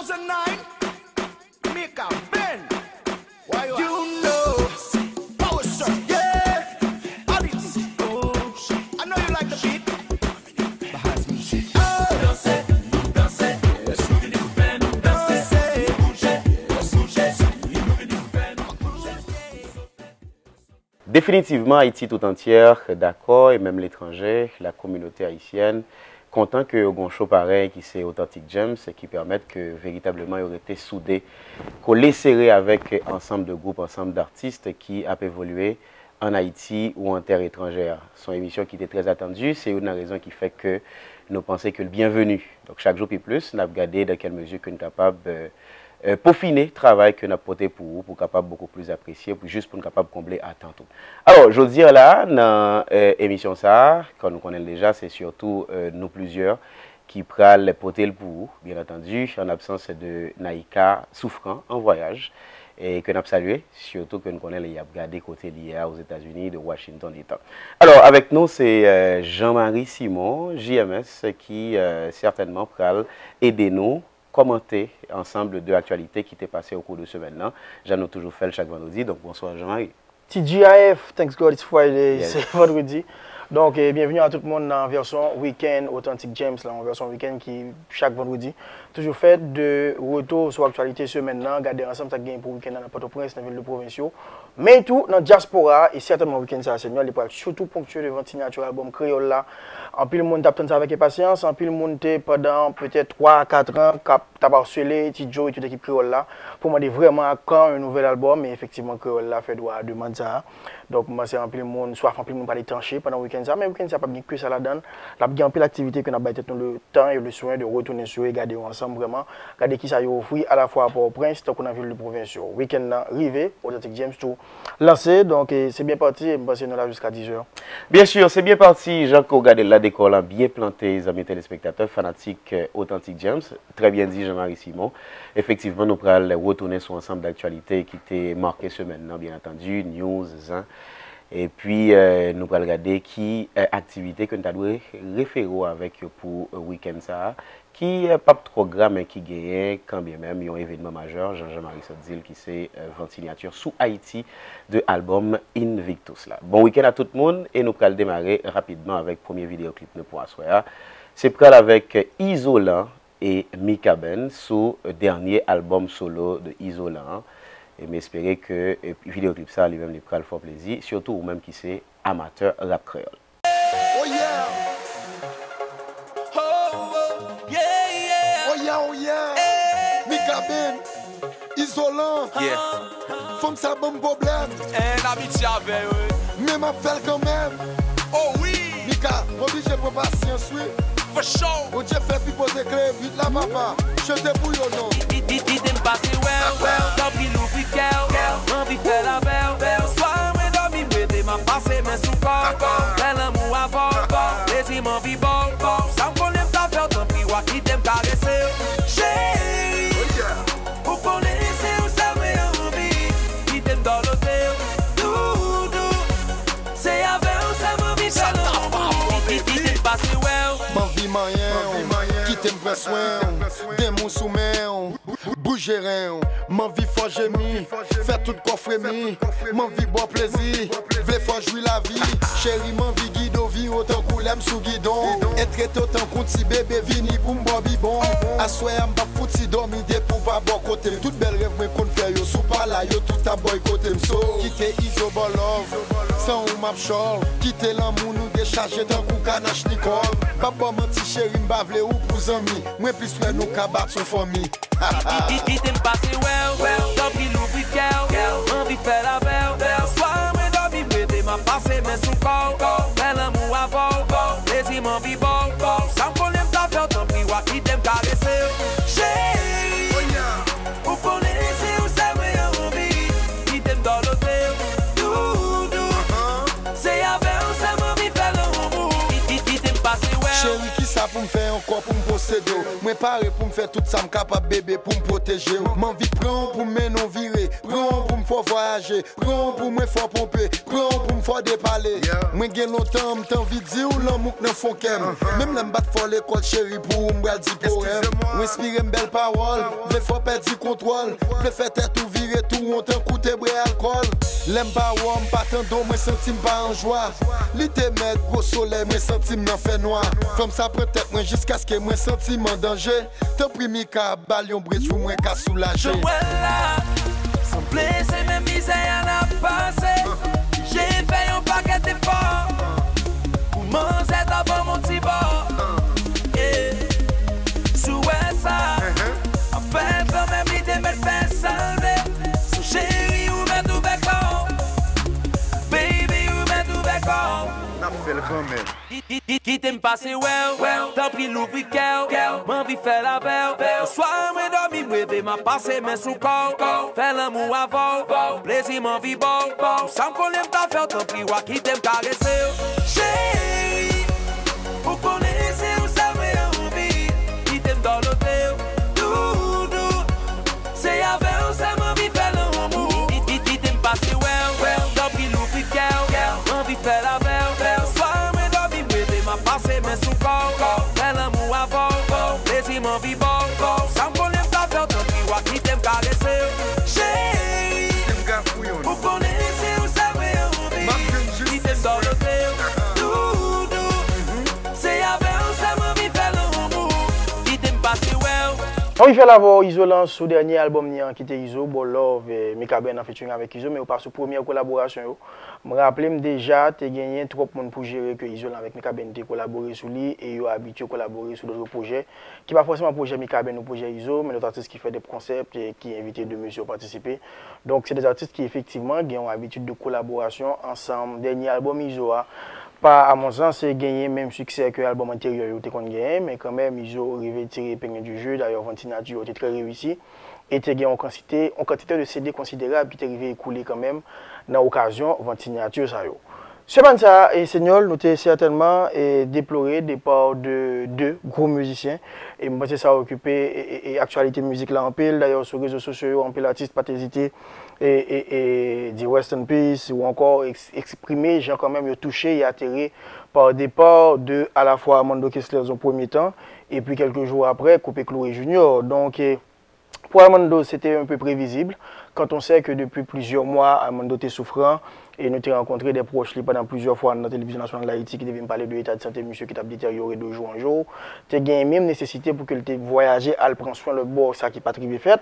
2009, Mika Ben. Why you know? Power shot, yeah. Alice, oh, I know you like the beat. Bahas music. Dansez, dansez, Définitivement, Haïti tout entière, d'accord, et même l'étranger, la communauté haïtienne, content que un show pareil qui c'est Authentic Gems et qui permettent que véritablement il aurait été soudé, collé serré avec ensemble de groupes, ensemble d'artistes qui a évolué en Haïti ou en terre étrangère. Son émission qui était très attendue, c'est une raison qui fait que nous pensons que le bienvenu. Donc chaque jour puis plus, nous avons regardé dans quelle mesure nous sommes capables peaufiner le travail que nous avons porté pour vous, pour capable beaucoup plus apprécier, pour juste pour nous capable combler à tantôt. Alors, je veux dire là, dans l'émission ça, quand nous connaissons déjà, c'est surtout nous plusieurs qui prennent les porter pour vous, bien entendu, en absence de Naïka souffrant en voyage, et que nous avons salué, surtout que nous connaissons les Yabgadé côté l'IA aux États-Unis, de Washington d'État. Alors, avec nous, c'est Jean-Marie Simon, JMS, qui certainement pourra aider nous commenter ensemble de l'actualité qui t'est passée au cours de ce semaine-là. J'en ai toujours fait chaque vendredi, donc bonsoir Jean-Marie. TGIF, thanks God it's Friday, Yes. c'est vendredi. Donc bienvenue à tout le monde dans la version week-end Authentic James, là, en version week-end qui chaque vendredi. Toujours fait de retour sur l'actualité semaine-là, regarder ensemble ça gagne pour week-end dans Port-au-Prince, dans la ville de provinciaux. Mais tout dans la diaspora, et certainement week-end ça c'est mieux, il peut surtout ponctuer devant signature album créole là. En plus le monde t'attend ça avec impatience, en plus le monde pendant peut-être 3 à 4 ans, t'as harcelé Tidjo et toute l'équipe créole là. Pour moi, vraiment quand un nouvel album, mais effectivement créole là fait droit à demander ça. Donc moi c'est rempli le monde, soit rempli le monde par les tanchés pendant le week-end ça, mais le week-end ça pas bien que ça là-dedans. Là il y a un peu l'activité que nous avons le temps et le soin de retourner sur et regarder ensemble vraiment, regarder qui ça y offre à la fois pour Prince, tant qu'on a vu le provincial. Week-end là arrivé, Authentic James tout lancé, donc c'est bien parti, et nous là jusqu'à 10h. Bien sûr, c'est bien parti. Jean qui regarde la décor là, bien planté, les amis téléspectateurs, fanatiques Authentic James. Très bien dit Jean-Marie Simon. Effectivement, nous allons retourner sur ensemble d'actualités qui étaient marquées ce maintenant, bien entendu, news, hein. Et puis, nous allons regarder qui activité que nous avons référé avec pour le week-end ça, qui n'est pas trop grand, mais qui gagne quand bien même, il y a un événement majeur, Jean-Marie Sotzil, qui c'est 20 signatures sous Haïti de l'album Invictus. Là. Bon week-end à tout le monde, et nous allons démarrer rapidement avec le premier vidéoclip pour Assoya. C'est prêt avec Isolant et Mika Ben, sous le dernier album solo de Isolant. Et m'espérer que le vidéoclip ça lui-même lui prend le fort plaisir, surtout ou même qui c'est amateur rap créole. Oh yeah. Oh yeah, yeah. Oh yeah, oh yeah. Mika Ben, Isolant. Yeah. Femme ça bon problème. L'amitié avec eux. Mais m'a fait quand même. Oh oui. Mika, obligé pour patience, oui. For sure. Bon Dieu fait puis poser clé, vite la papa. Je te bouille au nom. Il t'aime passer well. Tant pis l'oubli qu'elle. Envie de faire la belle. Soir, mais dormi, mais m'a passé, mais sous corps. Bel amour avant. Laissez m'en vie bon. Sans qu'on aime ta faire, tant pis, ouais, il t'aime caresser. Chérie. Vous connaissez, vous savez, envie. Il t'aime dans l'hôtel. Doudou. C'est avec vous, ça m'a vie, ça il t'aime passer well. M'envie moyen, qui t'aime prendre soin, des mots sous main, bouger rien, m'envie fort gémir, faire tout coffre mi, m'envie bon plaisir, v'lait fort jouir la vie, chérie m'envie guido vie autant qu'on l'aime sous guidon, et traité autant qu'on si bébé vini pour m'bobi bon, assoyer m'ba fouti dormi des pour pas bon côté, toute belle rêve me qu'on fait yo sous pas là yo tout à boycotter m'so, quitter iso bon love, sans ou m'a chol, quitter l'amour nous décharger d'un coup canache Nicole, pas bon menti chérie m'bavle ou pour amis, moi plus ouais nous cabattre son famille. Il t'aime passer well, tant pis l'oubli qu'elle, envie de faire la belle. Soir, mais dormi, mais m'a passé, mais sous corps. Bel amour avant, laissez m'en vie bon. Sans qu'on aime ta faire, tant pis, ouais, il t'aime caresser. Chérie, vous connaissez, vous savez, envie. Il t'aime dans l'hôtel, doudou. C'est avec vous, ça m'a vie faire l'amour. Il t'aime passer well. Chérie qui ça pour me faire encore pour me posséder. Moi paré pour me faire tout ça, me capable bébé pour me protéger. M'envie prend pour me non virer, prend pour me faire voyager, prend pour me faire pomper, prend pour me faire dépaler. Moi gen longtemps m'envie dire ou l'amour nan font kem. Même l'aime battre fort l'école chérie pour me dire poème. M'inspirer une belle parole, veut faire perdre contrôle, veut faire tête ou virer tout on t'en coûte bré alcool. L'aime pas ou pas tant moi senti pas en joie. Li te mettre gros soleil, moi senti m'en fait noir. Comme ça prend tête moi jusqu'à ce que moi senti en danger. T'en primi ka balion bridge pour moi ka soulager. Sans blesser mes misères à la passé. J'ai fait un paquet d'efforts pour manger avant mon petit bord. Sous ça, en fait, quand même, il te met fait salver. So chérie, ou met tout back home. Baby, ou met tout back home. N'a fait le grand même. Qui t'aime passer well, t'as pris l'ouvri girl, m'envie faire la belle. Soir, moi dormi, moi m'a passé mes sous corps. Faire l'amour avant, plaisir m'envie bon. Sans qu'on aime ta faire, t'as pris wa qui t'aime caresser. Chérie, pour connaître où ça m'a envie. Qui t'aime dans l'hôtel, doudou. C'est avec où ça m'envie faire l'amour. Qui t'aime passer well, t'as pris l'ouvri girl, m'envie faire la belle. Passer mes sous corps, faire l'amour avant, plaisir m'envie bon. Sans qu'on aime ta faire, t'en prie, wa qui t'aime caresser. Chérie, pour connaître où ça m'a envie. Qui t'aime dans l'hôtel, doudou. C'est avec où ça m'envie faire l'amour. Qui t'aime passer well. On y fait la voix Isolant sous dernier album qui était Iso, Bon Love et Mika Ben en featuring avec Iso, mais au pas sous première collaboration. Je me rappelle déjà, tu as gagné trop de monde pour gérer que Isolant avec Mika Ben a collaboré sur lui et il a habitué à collaborer sur d'autres projets, qui pas forcément projet Mika Ben ou projet Iso, mais d'autres artistes qui font des concepts et qui invitent de monsieur à participer. Donc c'est des artistes qui effectivement ont l'habitude de collaboration ensemble. Dernier album Iso pas à mon sens, c'est gagné même succès que l'album antérieur était qu'on gagne, mais quand même ils ont arrivé à tirer épingle du jeu. D'ailleurs, Ventinature était très réussi. Et tu as en quantité de CD considérable, puis tu arrivé à écouler quand même dans l'occasion Ventinature. Semaine ça, et Seigneur, nous avons certainement déploré le départ de deux gros musiciens. Et moi, c'est ça occupé et actualité musique là en pile. D'ailleurs, sur les réseaux sociaux, en pile l'artiste pas hésité et dire Rest in Peace ou encore exprimer, j'ai quand même touché et atterré par le départ de à la fois Armando Kessler en premier temps et puis quelques jours après, Coupé Chloé Junior. Donc, pour Armando, c'était un peu prévisible quand on sait que depuis plusieurs mois, Armando était souffrant et nous avons rencontré des proches pendant plusieurs fois dans la télévision nationale d'Haïti qui devaient me parler de l'état de santé, monsieur qui t'a détérioré de jour en jour. Tu as même nécessité pour qu'il ait voyagé à prendre soin de bord, ça qui n'est pas très bien fait.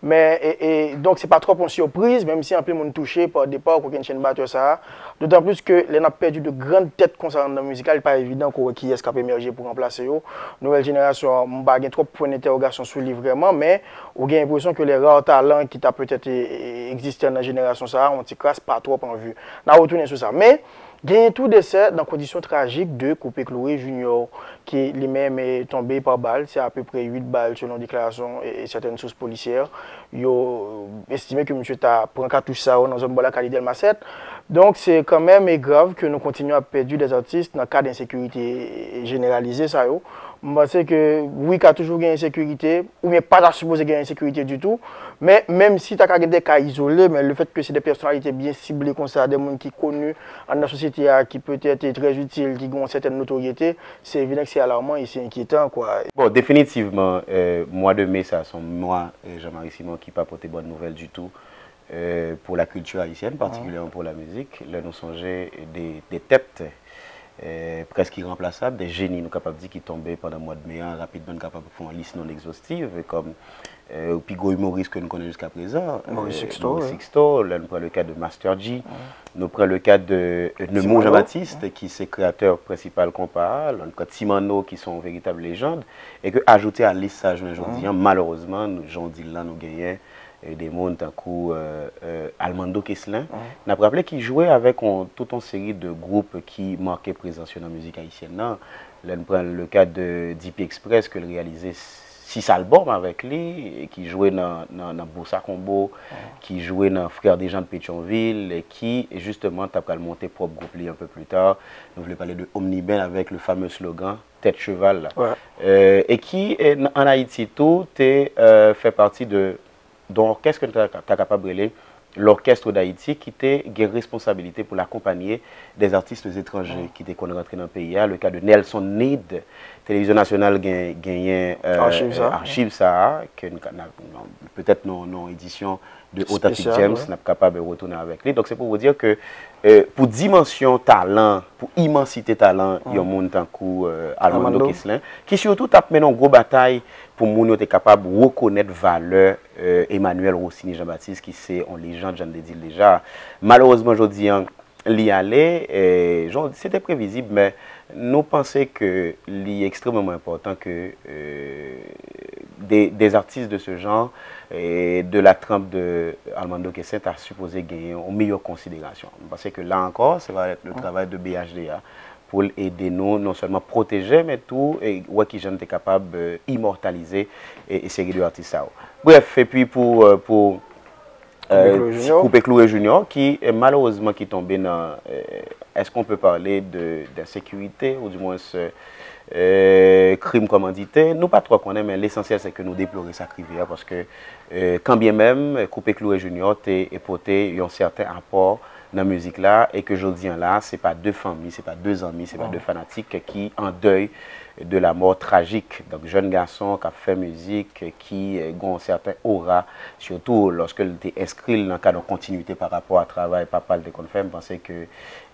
Mais donc, ce n'est pas trop une surprise, même si un peu mon touché par le départ, aucune chaîne batteur ça. D'autant plus que les a perdu de grandes têtes concernant la musique, il n'est pas évident qui est capable d'émerger pour remplacer eux. Nouvelle génération, je n'ai pas trop de points d'interrogation sur lui vraiment, mais j'ai l'impression que les rares talents qui ont peut-être existé dans la génération, ça, on ne casse pas trop en vue. On a retourné sur ça. Mais, gagne tout décès dans conditions tragiques de Coupé Chloé Junior, qui lui-même est tombé par balle. C'est à peu près 8 balles selon déclaration et certaines sources policières. Ils ont estimé que monsieur a pris un cartouche ça dans une bonne qualité de Macette. Donc c'est quand même grave que nous continuons à perdre des artistes dans le cas d'insécurité généralisée. Ça, je pense que oui, il y a toujours une insécurité, ou bien pas supposé qu'il y ait une insécurité du tout. Mais même si tu as des cas isolés, mais le fait que c'est des personnalités bien ciblées comme ça, des gens qui sont connus dans la société, qui peut être très utiles, qui ont une certaine notoriété, c'est évident que c'est alarmant et c'est inquiétant, quoi. Bon, définitivement, mois de mai, ça sont moi, Jean-Marie Simon, qui n'a pas porté bonne nouvelle du tout pour la culture haïtienne, particulièrement pour la musique. Là, nous songeons des têtes presque irremplaçables, des génies, nous capables de dire, qui tombaient pendant le mois de mai, rapidement capables de faire une liste non exhaustive, comme au pigot humoriste que nous connaissons jusqu'à présent, Maurice Sixto, là nous prenons le cas de Master G, nous prenons le cas de Nemo Jean-Baptiste, qui est créateur principal comparable, le cas de Simano, qui sont véritables légendes, et que ajouter à la liste ça, aujourd'hui, malheureusement, j'en dis là, nous gagnons des mondes d'un coup Armando Kessler. On a rappelé qu'il jouait avec toute une série de groupes qui marquaient présence sur la musique haïtienne. Là, nous prenons le cas de DP Express, que réalisait 6 albums avec lui, et qui jouait dans Boursa Combo, qui jouait dans Frères des gens de Pétionville, et qui justement a monté propre groupe un peu plus tard. Nous voulons parler de Omniben avec le fameux slogan Tête Cheval. Là. et qui, en Haïti, tout est fait partie de l'orchestre que tu es capable de brûler. L'orchestre d'Haïti qui était une responsabilité pour l'accompagner des artistes étrangers qui étaient rentrés dans le pays. Le cas de Nelson Need, Télévision nationale gagnait Archive ça, que peut-être non édition de Authentic James n'est pas capable de retourner avec lui. Donc c'est pour vous dire que pour dimension talent, pour immensité talent, il y a un monde tant que Armando Kesslin, qui surtout tape maintenant une grosse bataille pour moun être capable de reconnaître valeur Emmanuel Rossini Jean-Baptiste qui c'est en légende, j'en ai dit déjà. Malheureusement aujourd'hui l'y aller, c'était prévisible, mais nous pensons que l'y est extrêmement important que des artistes de ce genre et de la trempe de Armando Kesslin a supposé gagner en meilleure considération. Parce que là encore, ça va être le travail de BHDA pour aider nous, non seulement protéger, mais tout, et ouais, qui j'en était capable d'immortaliser et série de artistes. Bref, et puis pour Coupé Cloué Junior, qui malheureusement qui est tombé dans, est-ce qu'on peut parler d'insécurité, ou du moins crime commandité, nous pas trop connaître, mais l'essentiel c'est que nous déplorons sa rivière parce que quand bien même Coupé Cloué Junior a porté un certain apport dans la musique là et que je dis là, c'est pas deux familles, c'est pas deux amis, c'est pas deux fanatiques qui en deuil de la mort tragique. Donc jeune garçon qui a fait musique, qui a un certain aura, surtout lorsqu'il était inscrit dans le cadre de continuité par rapport à travail, papa le confirme, pensait qu'il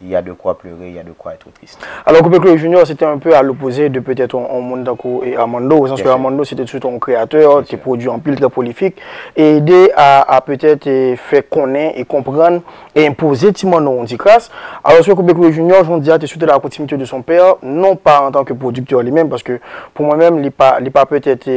y a de quoi pleurer, il y a de quoi être triste. Alors Coupé Cloué Junior, c'était un peu à l'opposé de peut-être un Mondako et Armando, au sens que Armando c'était tout un créateur, qui produit en pile très prolifique, et aider à peut-être faire connaître et comprendre et imposer Timono on dit grâce. Alors sur Coupé Cloué Junior, je dis c'était la continuité de son père, non pas en tant que producteur lui-même, parce que pour moi-même, il pas peut-être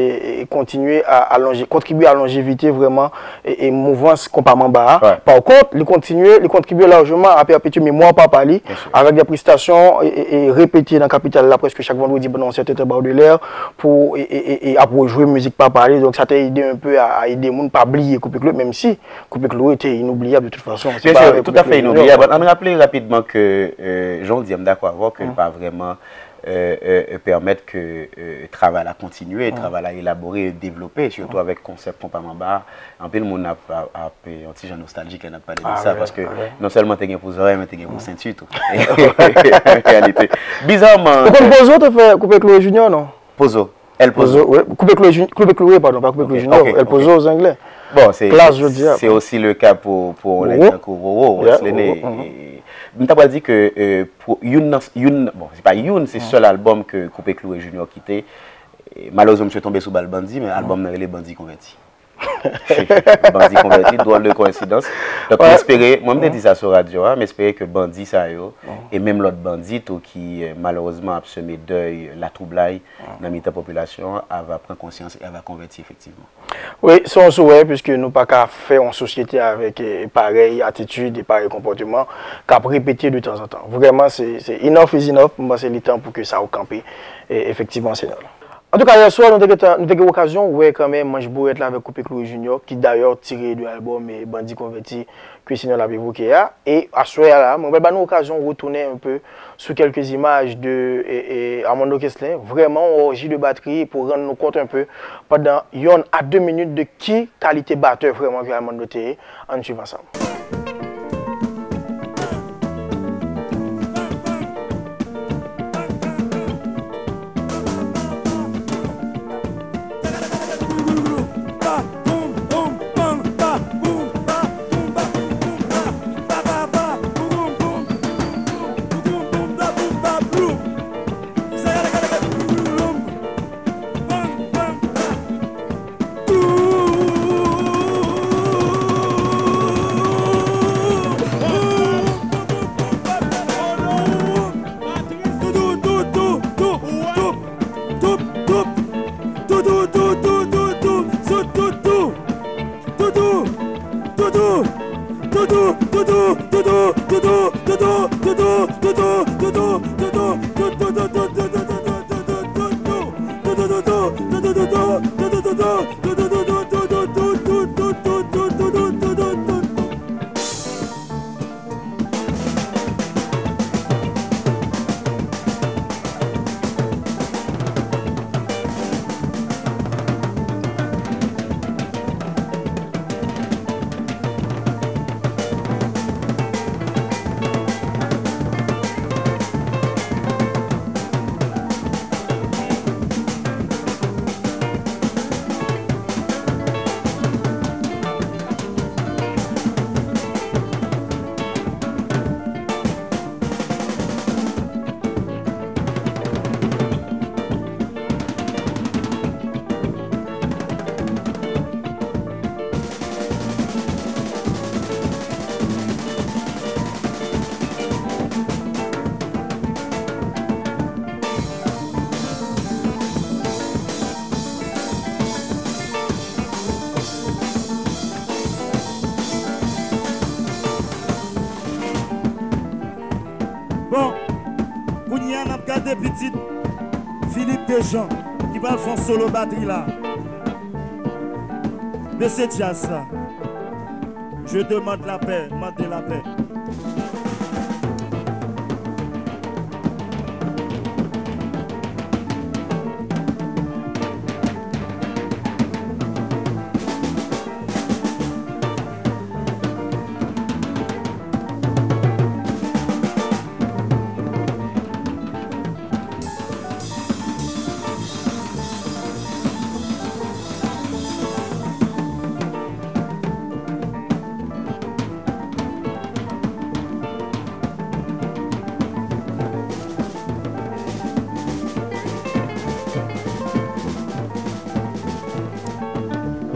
continuer à contribuer à la longévité vraiment et mouvance comparément bas. Ouais. Par contre, il contribue largement à perpétuer mémoire par Pali avec des prestations et répétées dans la capitale là presque chaque vendredi dans cet état de l'air pour jouer musique par Pali. Donc ça t'a aidé un peu à aider les gens à ne pas oublier Coupé Cloué, même si Coupé Cloué était inoubliable de toute façon. Bien sûr, tout à fait inoubliable. On rappelle rapidement que Jean Diem d'accord avoir que pas vraiment permettre que le travail à continuer, le travail à élaborer et développer, surtout avec le concept Pompamamba. En plus, le monde a un petit genre nostalgique n'a pas parlé de ça, parce que non seulement tu as pour oreilles, mais tu as pour ceinture. En réalité. Bizarrement. Pourquoi Pozo te fait Coupé Cloué Junior, non? Pozo. El Pozo. Oui, Coupé Cloué, pardon, pas Coupé Cloué Junior. El Pozo aux Anglais. Bon, c'est aussi le cas pour les Roro. Je t'ai dit que pour bon, c'est pas Youn, c'est le seul album que Coupé Cloué Junior quitté. Malheureusement, je suis tombé sous Balbandi, mais l'album n'a pas les bandits convertis. Bandit converti, drôle de coïncidence. Donc, j'espérais, moi, je me dis ça sur radio, mais j'espérais que bandit ça et même l'autre bandit qui malheureusement a semé deuil, la troublaille dans la population, elle va prendre conscience et elle va convertir effectivement. Oui, c'est un souhait, puisque nous pas qu'à faire en société avec pareille attitude et pareil comportement, qu'à répéter de temps en temps. Vraiment, c'est enough is enough, moi c'est le temps pour que ça au campé. Et effectivement, c'est là. En tout cas, hier soir, nous avons eu l'occasion de voir quand même Manche Bourrette là avec Coupé Cloué Junior, qui d'ailleurs tiré de l'album Bandit Converti, que sinon l'avait évoqué. Et à ce soir-là, nous avons eu l'occasion de retourner un peu sur quelques images de Armando Kesslin, vraiment en orgie de batterie, pour rendre nous compte un peu pendant 1 à 2 minutes de qui qualité batteur vraiment que Armando était. En suivant ensemble. des petites Philippe Deschamps qui va faire solo batterie là. De cette jazz là. Je demande la paix, demandez la paix.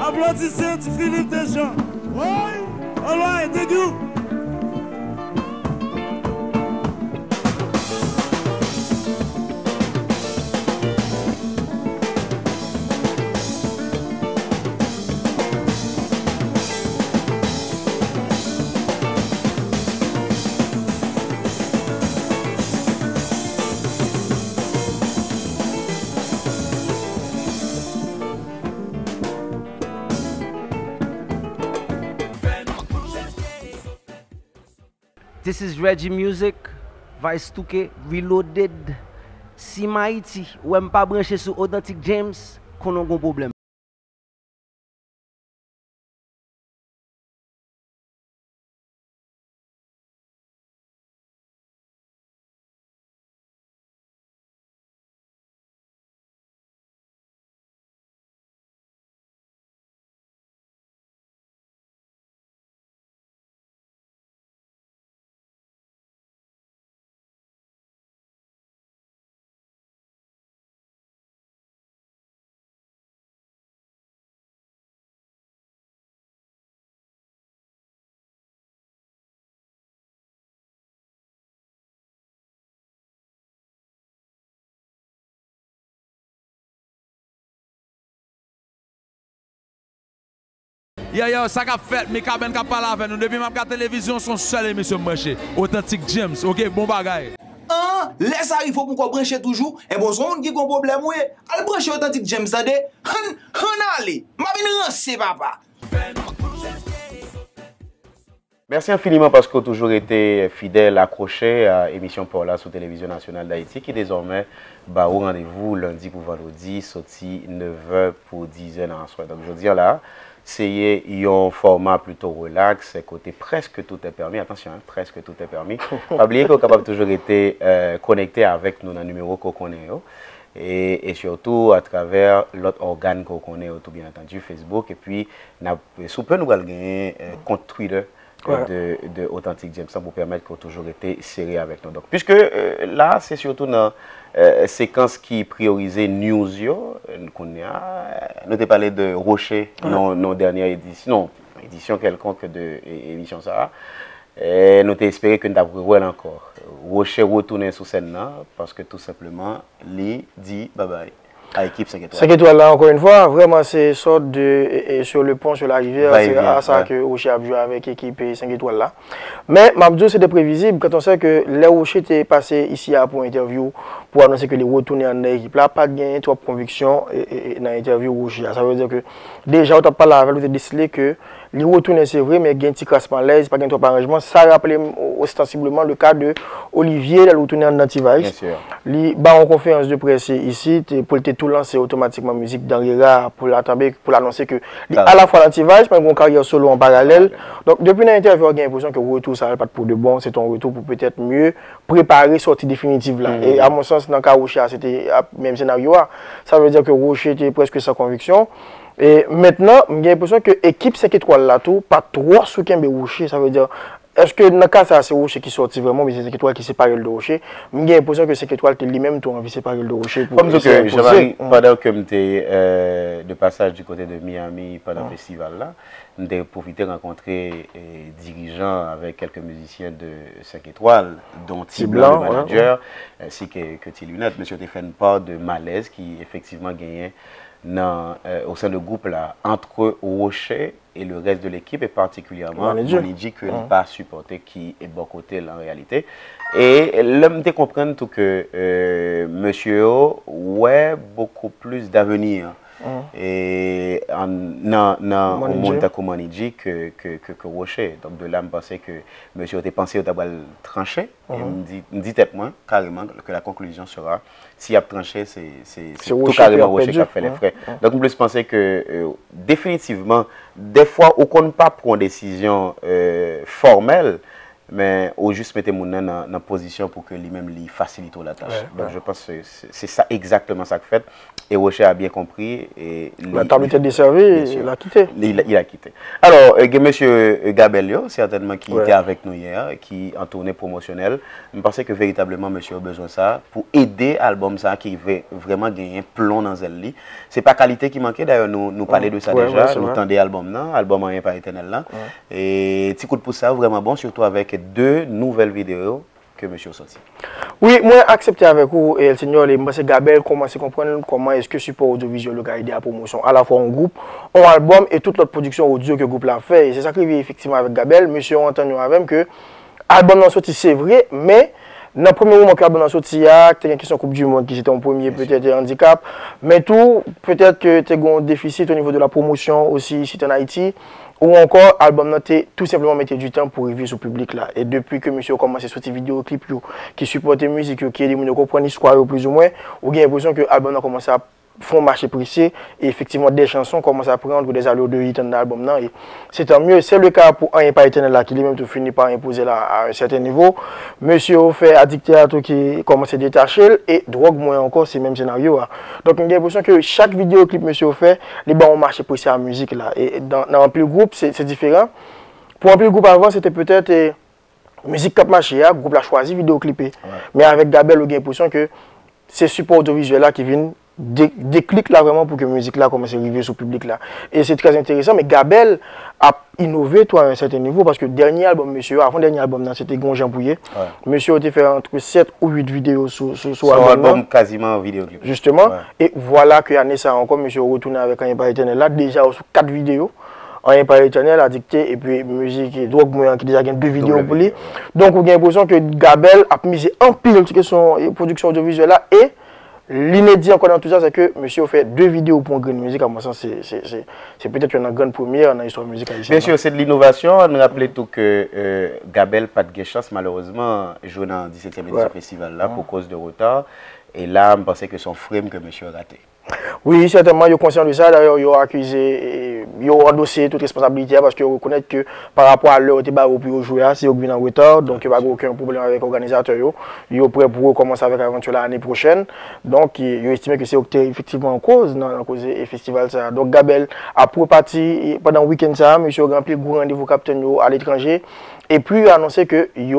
Applaudissez Philippe Deschamps. Oui. All right, thank you. This is Reggie Music, Vice 2K, Reloaded. Si Maïti, ou m pas branché sur Authentic James, qu'on a un problème. Yo, ça qu'a fait, mais quand même parlé avec nous, depuis ma télévision, son seul émission branché. Authentic James, ok, bon bagay. Laisse arriver pour qu'on branche toujours. Et bon, son qui a un problème, oui. Allez brancher Authentic James, ça de. Allez, m'a bien rancé, papa. Merci infiniment parce que vous avez toujours été fidèle, accroché à l'émission Paula sur Télévision Nationale d'Haïti qui désormais bat au rendez-vous lundi pour vendredi, sorti 9h pour 10h dans la soirée. Donc je veux dire là, c'est un format plutôt relax, côté presque tout est permis. Attention, hein, presque tout est permis. Pas oublier qu'on est capable toujours été connecté avec nous dans le numéro qu'on connaît. Et surtout à travers l'autre organe qu'on connaît, tout bien entendu, Facebook. Et puis, sous peu, nous allons gagner un compte Twitter de Authentic James, ça vous permettre qu'on toujours été serré avec nous. Donc, puisque là, c'est surtout dans séquence qui priorisait news, nous avons parlé de Rocher, nos dernières éditions, édition quelconque de l'émission ça. Et nous avons espéré que nous avons voir encore. Rocher retourner sur scène là, parce que tout simplement, lui dit bye bye. À l'équipe 5 étoiles. 5 étoiles là, encore une fois, vraiment c'est sorte de sur le pont, sur la rivière, c'est à ça que Rocher a joué avec l'équipe 5 étoiles là. Mais Mabdou, c'était prévisible quand on sait que les Rocher étaient passés ici pour interview pour annoncer que les retourner en équipe là, pas de gain, trop de conviction dans l'interview Rocher. Ça veut dire que déjà, on t'a parlé avec vous, décelé que les retourner c'est vrai, mais il y a un petit classement l'aise, pas de trop d'arrangement. Ça rappelait ostensiblement le cas de Olivier, le retourner en anti-vice. Il a en conférence de presse ici, pour le tout lancer automatiquement musique dans Rira pour l'annoncer que à la fois l'anti-vice, mais une carrière solo en parallèle. Donc depuis l'interview, j'ai l'impression que le retour, ça va pas pour de bon, c'est ton retour pour peut-être mieux préparer sortie définitive là. Et à mon sens, dans le cas Rocher, c'était le même scénario. Ça veut dire que Rocher était presque sans conviction. Et maintenant, j'ai l'impression que l'équipe 5 étoiles là, tout, pas trop sous Kembe Rocher, ça veut dire, est-ce que dans le cas, c'est Rocher qui sortit vraiment, mais c'est 5 étoiles qui séparent le de Rocher. J'ai l'impression que 5 étoiles, tu lui-même, tu as envie de séparer le de Rocher. Comme que j'avais, pendant que tu es de passage du côté de Miami pendant le festival là, j'ai profité de rencontrer dirigeants avec quelques musiciens de 5 étoiles, dont Tiblan, le manager, ainsi que T-Lunette. Monsieur a fait une part de malaise qui effectivement gagnait au sein du groupe là, entre Rocher et le reste de l'équipe, et particulièrement Manidji que n'a pas supporté, qui est bon côté là, en réalité. Et l'homme te comprendre tout que monsieur ouais beaucoup plus d'avenir. Et dans le monde de Manidji que Rocher. Donc de là, je pensais que monsieur a pensé au tranché. Et me dit moi carrément que la conclusion sera s'il y a tranché, c'est tout carrément Rocher qui a fait les frais. Donc je pensais que définitivement, des fois, on ne compte pas pour une décision formelle, mais au juste mettre mon dans la position pour que lui-même lui facilite la tâche. Donc je pense que c'est ça exactement ça que fait. Et Rocher a bien compris. Et la table était desservie, il a quitté. Il a quitté. Alors, monsieur Gabelio, certainement qui était avec nous hier, qui en tournée promotionnelle, je pensais que véritablement monsieur a besoin de ça pour aider l'album ça qui veut vraiment gagner un plomb dans elle. C'est pas qualité qui manquait, d'ailleurs nous parler de ça déjà, nous tendez l'album rien pas éternel là. Et petit coup de pouce ça vraiment bon, surtout avec 2 nouvelles vidéos que monsieur a sorti. Oui, moi accepté avec vous et le seigneur M. Gabel commence à comprendre comment est-ce que support audiovisuel a aidé à la promotion, à la fois en groupe, en album et toute l'autre production audio que le groupe l'a fait. Et c'est ça qui vient effectivement avec Gabel. Monsieur a entendu avec que l'album n'a sorti, c'est vrai, mais dans le premier moment que l'album n'a sorti, il y a une question Coupe du Monde qui était en premier, peut-être un handicap, mais tout, peut-être que tu as un déficit au niveau de la promotion aussi ici en Haïti. Ou encore, l'album noté tout simplement mettait du temps pour arriver sur le public là. Et depuis que monsieur a commencé à sortir vidéo clip qui supporte la musique, qui aide à comprendre l'histoire plus ou moins, on a l'impression que l'album a commencé à faire un marché précis et effectivement des chansons commencent à prendre des allures de hit dans l'album. Et c'est tant mieux. C'est le cas pour Un pas éternel là qui lui-même tout finit par imposer là à un certain niveau. Monsieur a fait addicté à tout qui commence à détacher et drogue moins encore c'est le même scénario. Là. Donc on a l'impression que chaque vidéo clip monsieur a fait, les bons ont marché précis à la musique là. Et dans un plus groupe c'est différent. Pour un plus groupe avant c'était peut-être musique cap marché, le groupe l'a choisi vidéo clippé. Mais avec Gabel on a l'impression que c'est support audiovisuel là qui vient déclic là vraiment pour que la musique là commence à arriver sur le public là. Et c'est très intéressant, mais Gabel a innové toi à un certain niveau parce que dernier album monsieur, avant dernier album c'était Gon Jean Bouillet. Monsieur a fait entre 7 ou 8 vidéos sur album quasiment vidéo clip. Justement, et voilà que l'année ça encore monsieur retourné avec Un pas éternel là déjà sur 4 vidéos. Un pas éternel addicté et puis musique et drogue moyen qui déjà gagne 2 vidéos pour lui. Donc on a l'impression que Gabel a misé en pile sur son production audiovisuelle là et l'inédit encore dans tout ça, c'est que monsieur a fait 2 vidéos pour Green Music. À mon sens, c'est peut-être une grande première dans l'histoire musicale. Bien sûr, c'est de l'innovation. On rappelle tout que Gabel, pas de chance, malheureusement, joue dans le 17e édition festival là pour cause de retard. Et là, je pensais que son frame que monsieur a raté. Oui, certainement, il est conscient de ça. D'ailleurs, il a accusé, il a endossé toute responsabilité parce qu'il reconnaît que par rapport à l'heure où il a joué, c'est qu'il en retard. Donc, il n'y a aucun problème avec l'organisateur. Il est prêt pour recommencer avec l'aventure l'année prochaine. Donc, il a estimé que c'est effectivement en cause dans la cause du festival. Donc, Gabel a pour partie pendant le week-end, monsieur a rempli le grand rendez-vous capitaine à l'étranger. Et puis, il a annoncé que il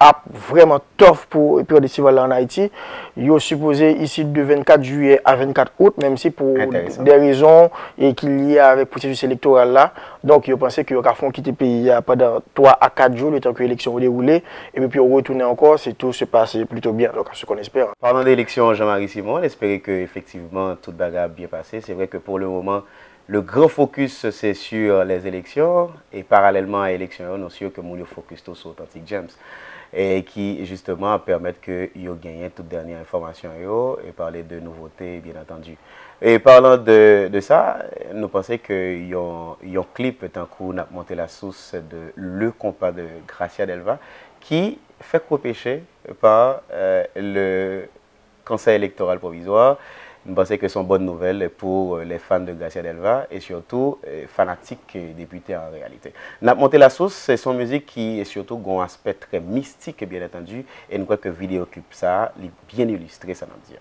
a vraiment tough pour le festival en Haïti. Il est supposé ici de 24 juillet à 24 août, même si pour des raisons qu'il y a avec le processus électoral là. Donc, il pensait qu'il y a quitter le pays pendant 3 à 4 jours, le temps que l'élection déroulée. Et puis, on retourner encore, c'est tout se passe plutôt bien. Donc, ce qu'on espère. Parlant d'élection, Jean-Marie Simon, on espérait que effectivement toute bagarre bien passé. C'est vrai que pour le moment, le grand focus, c'est sur les élections. Et parallèlement à l'élection, on est sûr que nous focus sur Authentic James. Et qui justement permettent que vous gagnez toute dernière information et parler de nouveautés bien entendu. Et parlant de ça, nous pensons que y a un clip tant qu'on a monté la source de Le Compas de Gracia Delva qui fait repêcher par le Conseil électoral provisoire. Nous pensons que c'est une bonne nouvelle pour les fans de Gracia Delva et surtout fanatiques députés en réalité. N'a monté la source, c'est son musique qui est surtout un aspect très mystique bien entendu et nous croyons que le vidéoclip ça est bien illustré, ça nous dit.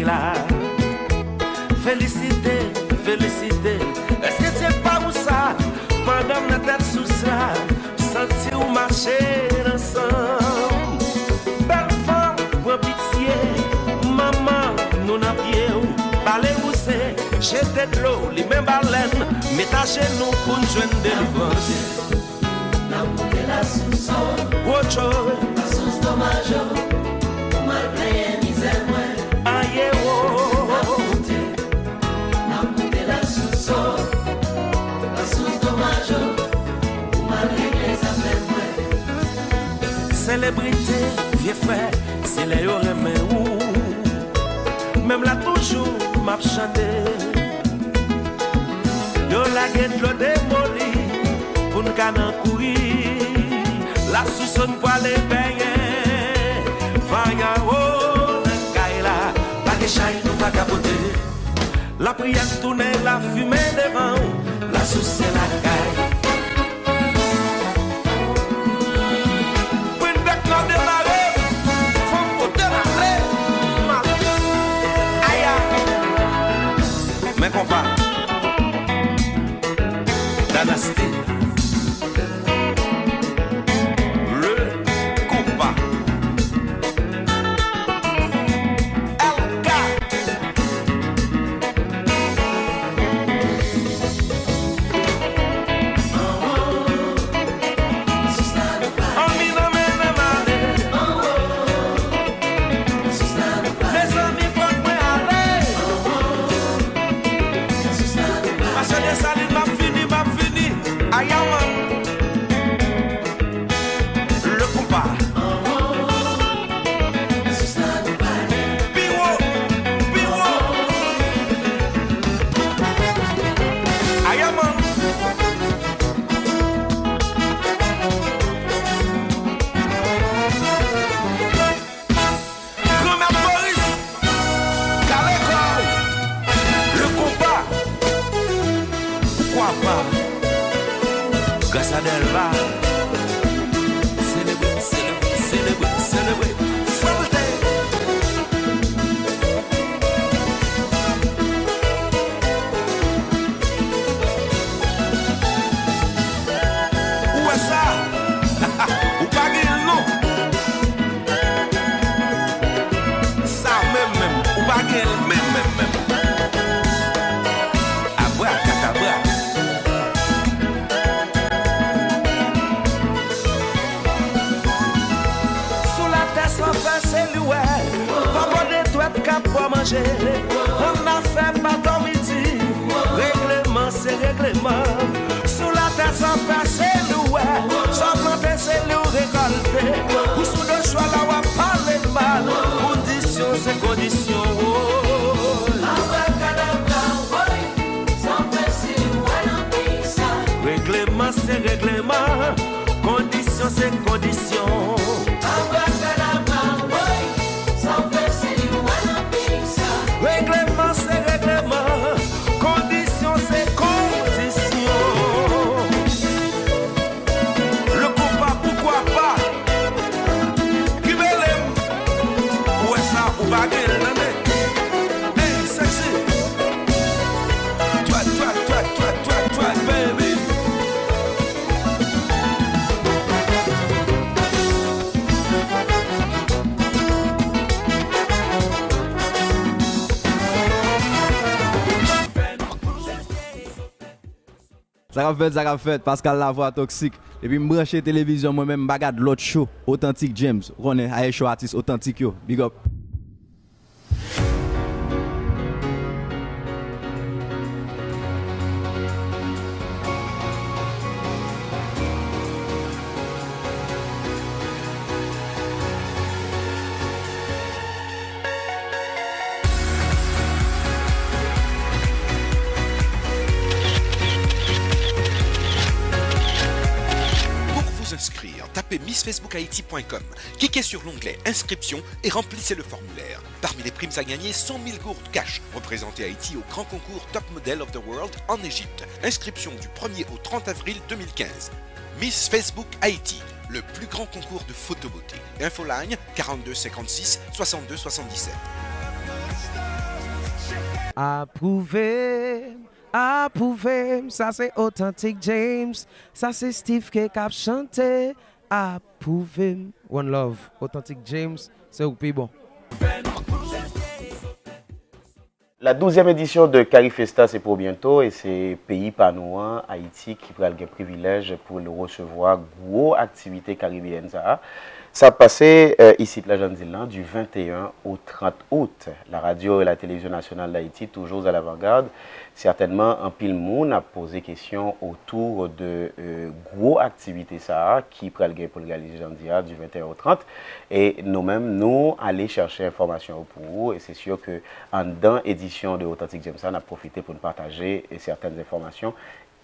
là. Félicité, félicité. Est-ce que c'est pas où ça? Pendant la tête sous ça, senti ou marcher ensemble. Belle femme, pour pitié, maman, nous n'a pied. Balé moussé, jeter de l'eau, les mêmes baleines, mettez à genoux pour nous joindre délivrance. La montée la sous-sol, Wocho, la sous dommage, malgré misère moins. aïe wo. La montée la sous-sol, la sous dommage, malgré les affaires moins. Célébrité, vieux frère, c'est les mais où. Même là toujours, m'a chanté. Yo la guette l'eau démoli, pour nous canon courir. La sous-son poil les baigner. Vaya oh, kaila, pas que chaille nous pas capoter. La prière tourne, la fumée devant, la sous c'est la caille. Pour une bec non démarré, faut pour démarrer. Aïe, mes compas, Dynasty. On a fait pas ton midi. Règlement, c'est règlement. Sous la terre, sans faire, c'est loué. Sans planter, c'est nous récolter. Ou sous le choix, là, on va parler de mal. Condition, c'est condition. Règlement, c'est règlement. Condition, c'est condition. Règlement, c'est règlement. Condition, c'est condition. Le combat, pourquoi pas? Qui veut l'aime? Ouais, ça, ou baguette, hey, sexy. Toi, baby. Ça a fait, Pascal Lavoie toxique. Et puis, je branche télévision, moi-même, je regarde l'autre show, Authentique James. On est un show artiste authentique, yo. Big up. Tapez missfacebookhaiti.com, cliquez sur l'onglet Inscription et remplissez le formulaire. Parmi les primes à gagner, 100 000 gourdes cash. Représentez Haïti au grand concours Top Model of the World en Égypte. Inscription du 1er au 30 avril 2015. Miss Facebook Haïti, le plus grand concours de photobeauté. Infoline 42 56 62 77. Approuvé, approuvé, ça c'est Authentic James, ça c'est Steve K qui a chanté. Approuvé, One Love, Authentic James, c'est au plus bon. La 12e édition de Carifesta, c'est pour bientôt et c'est pays panouan, Haïti, qui prend le privilège pour le recevoir. Gros activité caribéenne, ça. Ça passait ici, la Jeanne-Zélan, du 21 au 30 août. La radio et la télévision nationale d'Haïti, toujours à l'avant-garde. Certainement, un pile monde a posé question autour de gros activités ça qui prend le pour le réaliser du 21 au 30. Et nous-mêmes, nous allons chercher information pour vous. Et c'est sûr que en dans édition de Authentic James, on a profité pour nous partager certaines informations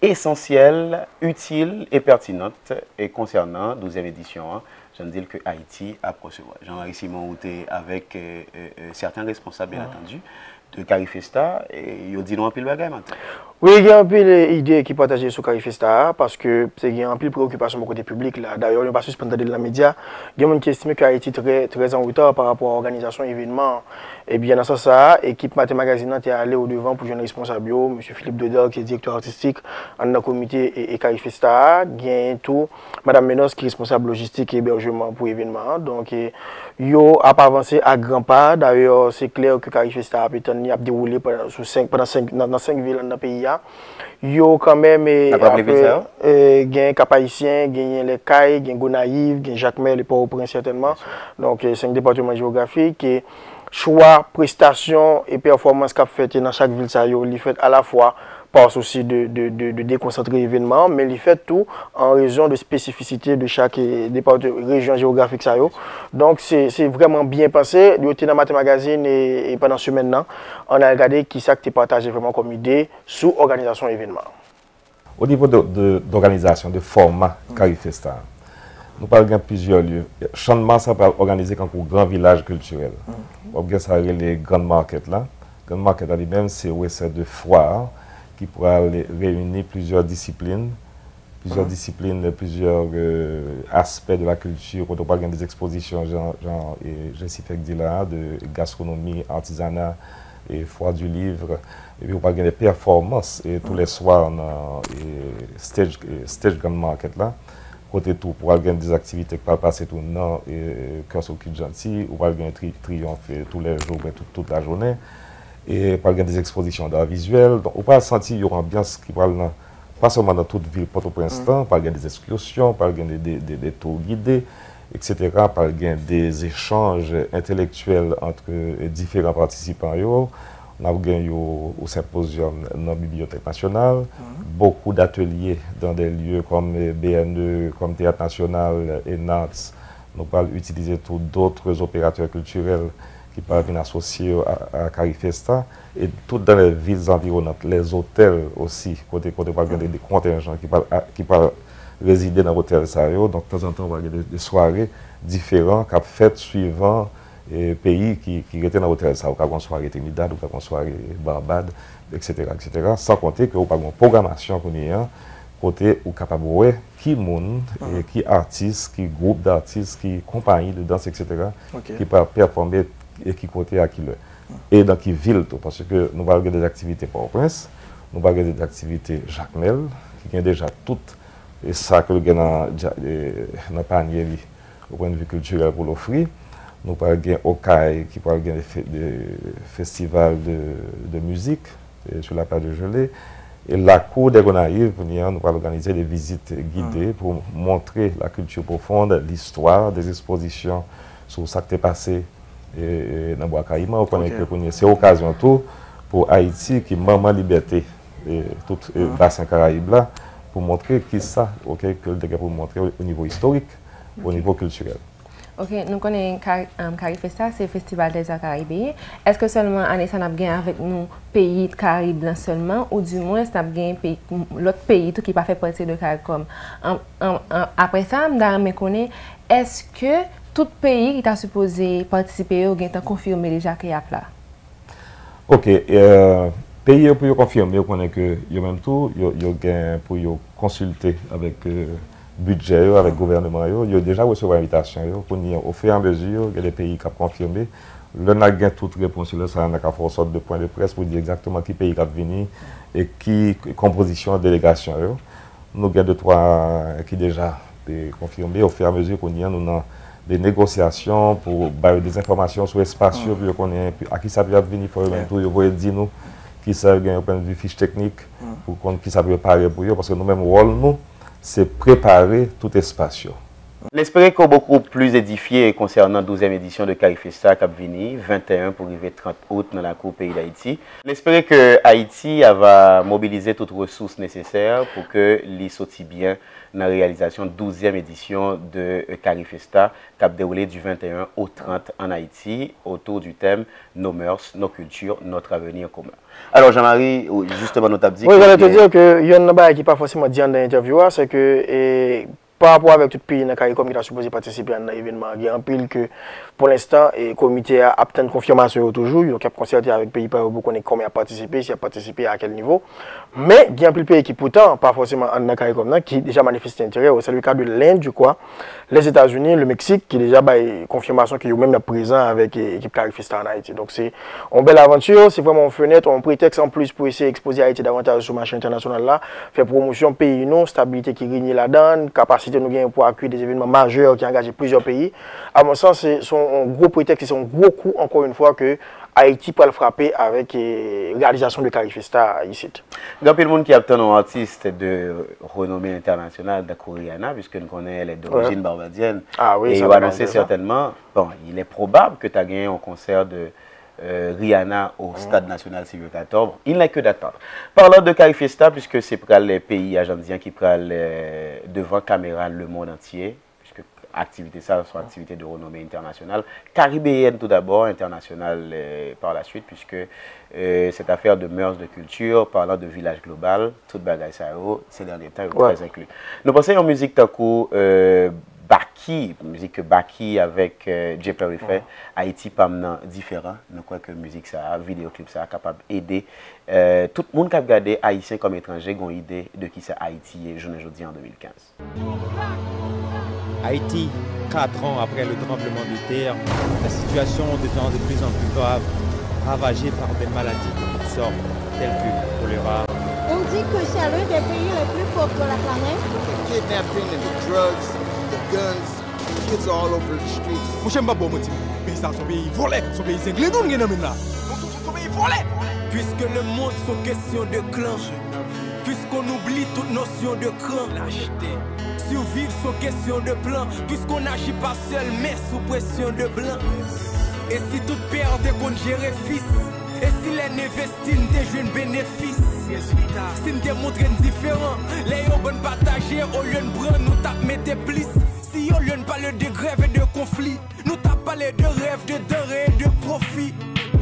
essentielles, utiles et pertinentes et concernant 12e édition. Je dis que Haïti a recevoir. Jean-Marie Simon Outé avec certains responsables, bien entendu, de Carifesta. Et ils ont dit non en pile bagaille maintenant. Oui, il y a un peu d'idées qui partagent sur Carifesta parce que il y a un peu de préoccupation du côté public. D'ailleurs, on ne va pas suspendre de la média. Il y a des gens qui estiment que Haïti est très en retard par rapport à l'organisation événement. Et bien, dans ça, l'équipe Maté Magazine est allée au devant pour jeune responsable, M. Philippe Dodel, qui est directeur artistique en le comité et Carifesta. Il y a tout Mme Menos, qui est responsable logistique et hébergement pour l'événement. Donc, il a pas avancé à grands pas. D'ailleurs, c'est clair que Carifesta a déroulé dans 5 villes dans le pays. Yo quand même gain Cap-Haïtien, gain les Cailles, gain Gonaïve, gain Jacmel et Port-au-Prince certainement. Donc 5 départements géographiques et choix, prestations et performances qu'a fait dans chaque ville ça yo, il fait à la fois par souci de déconcentrer l'événement, mais il fait tout en raison de spécificité de chaque département, région géographique. Ça yo. Donc c'est vraiment bien pensé. Nous étions dans Maté Magazine et pendant ce semaine, on a regardé qui ça que tu partages vraiment comme idée sous organisation événement. Au niveau d'organisation, de format Carifesta, nous parlons de plusieurs lieux. Chantement, ça peut organiser comme un grand village culturel. On peut ça les grandes markets là. Grande market à lui-même, c'est de foire qui pourra réunir plusieurs disciplines, plusieurs aspects de la culture. On parle des expositions, genre Jessica dit là, de gastronomie, artisanat, et foire du livre. Et puis on parle des performances et tous les soirs dans stage Grand Market là. Côté tout, pour avoir des activités qui peuvent passer tout le temps, et cœur sur cul gentil, ou pour avoir un triomphe tous les jours, toute la journée. Et pour avoir des expositions d'art visuel. Donc, on peut sentir qu'il y aura une ambiance qui parle pas seulement dans toute ville Port-au-Prince, on peut avoir des excursions, on peut avoir des tours guidés, etc. On peut avoir des échanges intellectuels entre différents participants. On a gagné au symposium dans la Bibliothèque nationale, beaucoup d'ateliers dans des lieux comme BNE, comme Théâtre national et NATS. Nous allons utiliser d'autres opérateurs culturels qui peuvent venir associer à Carifesta et toutes dans les villes environnantes, les hôtels aussi, côté des contingents qui peuvent résider dans l'hôtel. Donc de temps en temps, on va avoir des soirées différentes qui sont faites suivant et pays qui étaient dans l'hôtel, ça, ou une soirée Trinidad, ou une soirée Barbade, etc., sans compter que vous avez une programmation qu'on y a, côté ou capable de qui monde, qui artistes, qui groupe d'artistes, qui compagnie de danse, etc., qui peuvent performer et qui côté à qui le. Et dans qui ville, tout, parce que nous avons des activités Port-au-Prince, nous avons des activités Jacmel, qui ont déjà toutes, et ça que nous avons dans le panier, au point de vue culturel pour l'offrir. Nous parlons au CAI qui parle des festivals de musique sur la plage de Gelée. Et la cour des Gonaïves, nous allons organiser des visites guidées pour montrer la culture profonde, l'histoire, des expositions sur ce qui s'est passé dans Bois-Caïman. C'est l'occasion tout pour Haïti qui est maman liberté et tout le bassin Caraïbe là pour montrer qui ça, pour montrer au niveau historique, au niveau culturel. Ok, nous connaissons Carifesta, c'est le Festival des Arts Caribéens. Est-ce que seulement année ça n'a bien avec nous pays de Caraïbes seulement, ou du moins ça n'a bien l'autre pays tout qui pas fait partie de Caricom? Après ça, je connais, est-ce que tout pays qui a supposé participer ou a confirmé déjà qu'il y a là? Ok, pays pour confirmer, on connaît que il y a même tout, il y a pour consulter avec budget avec le gouvernement, il y a déjà reçu l'invitation. Au fur et à mesure, il y a des pays qui ont confirmé. Là, on a gagné toute réponse sur le ça, on a fait une sorte de point de presse pour dire exactement qui pays va venir et qui composition de délégation. Nous avons deux, trois qui déjà confirmés au fur et à mesure qu'on y a, nous avons des négociations pour des informations sur l'espace, pour qu'on ait à qui ça peut venir pour eux-mêmes, pour eux dire nous qui ça vient au point de vue fiche technique, pour qu'on qui ça peut préparer pour eux, parce que nous-mêmes, rôle nous, c'est préparer tout espace. L'espérer qu'on beaucoup plus édifié concernant la 12e édition de Carifesta qui venu 21 pour arriver 30 août dans la Coupe pays d'Haïti. L'espérer que Haïti va mobiliser toutes les ressources nécessaires pour que l'y sorte bien dans la réalisation de la 12e édition de Carifesta qui a déroulé du 21 au 30 en Haïti autour du thème Nos mœurs, nos cultures, notre avenir commun. Alors Jean-Marie, justement, nous t'avons dit... Oui, je voulais te dire qu'il y a un qui n'est pas forcément dit dans l'interview, c'est que... Par rapport avec tout le pays dans le CARICOM qui a supposé participer à un événement, il y a un pile que pour l'instant, le comité a obtenu confirmation toujours. Il a concerté avec le pays pour connaître combien a participé, s'il a participé à quel niveau. Mais il y a un pile pays qui pourtant, pas forcément dans le CARICOM, qui déjà manifesté intérêt. C'est le cas de l'Inde, je crois, les États-Unis, le Mexique, qui déjà une confirmation qu'ils sont même présent avec l'équipe Carifesta en Haïti. Donc c'est une belle aventure, c'est vraiment une fenêtre, un prétexte en plus pour essayer d'exposer Haïti davantage sur le marché international là, faire promotion pays, non, stabilité qui règne là-dedans, capacité nous gagnons pour accueillir des événements majeurs qui engagent plusieurs pays. À mon sens, c'est un gros prétexte, c'est un gros coup, encore une fois, que Haïti peut le frapper avec la réalisation de Carifesta ici. Il y a plein de monde qui a obtenu un artiste de renommée internationale de Rihanna, puisque nous connaissons, elle est d'origine barbadienne. Ah oui, et il va annoncer certainement, bon, il est probable que tu as gagné un concert de Rihanna au Stade National Sylvie 14. Il n'a que d'attendre. Parlant de Carifesta, puisque c'est pour les pays agendiens qui prennent devant caméra le monde entier, puisque activité ça sont activités de renommée internationale, caribéenne tout d'abord, internationale par la suite, puisque cette affaire de mœurs, de culture, parlant de village global, tout bagaille ça, ces derniers temps, est très inclus. Nous pensons en musique d'un coup, Baki, musique Baki avec J. Perry fait, Haïti pas différent, nous croyons que musique ça, vidéoclip ça, capable d'aider tout le monde qui a regardé Haïtien comme étranger, ont une idée de qui c'est Haïti et je ne dis en 2015. Haïti, 4 ans après le tremblement de terre, la situation devient de plus en plus grave, ravagée par des maladies de toutes sortes, telles que le choléra. On dit que c'est l'un des pays les plus pauvres de la planète. The kidnapping and the drugs, the guns, kids are all over the streets. Moi j'aime pas bon motif. Mais ça son pays volé, son pays anglais nous nous là. Son pays volé. Puisque le monde sont question de clan, puisqu'on oublie toute notion de cran. Survivre sont question de plan, puisqu'on n'agit pas seul mais sous pression de blanc. Et si toute perte est qu'on gère fils, et si les investit des jeunes bénéfices, si nous démontrons différent, les gens bonnes partager au lieu de prendre, nous tapons des plis. Si au lieu de parler de grève et de conflit, nous tapons parler de rêve, de denrées et de profit.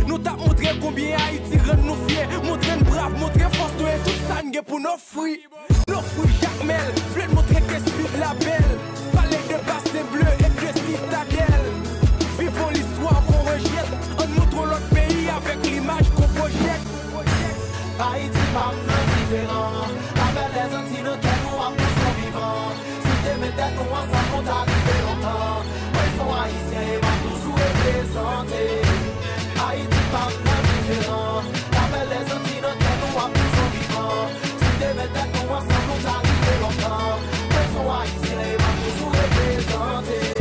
Nous tapons montrer combien Haïti rend nous fiers, montrer brave, montrer force, nous et tout ça nous pour nos fruits. Nos fruits Jacques Mel, voulez montrer que c'est la belle, parler de bassin bleu et de citadelle. Vivons l'histoire qu'on rejette, en montrant l'autre pays avec l'image qu'on projette. Haïti pas différent, avec les Antilles nous avons toujours vivants. Si t'es méthode nous ensemble on t'arrive longtemps. Ils sont haïtiens et vont toujours représentés. Haïti pas différent, avec les Antilles nous avons toujours vivants. Si t'es méthode nous ensemble on t'arrive longtemps. Ils sont haïtiens et vont toujours représentés.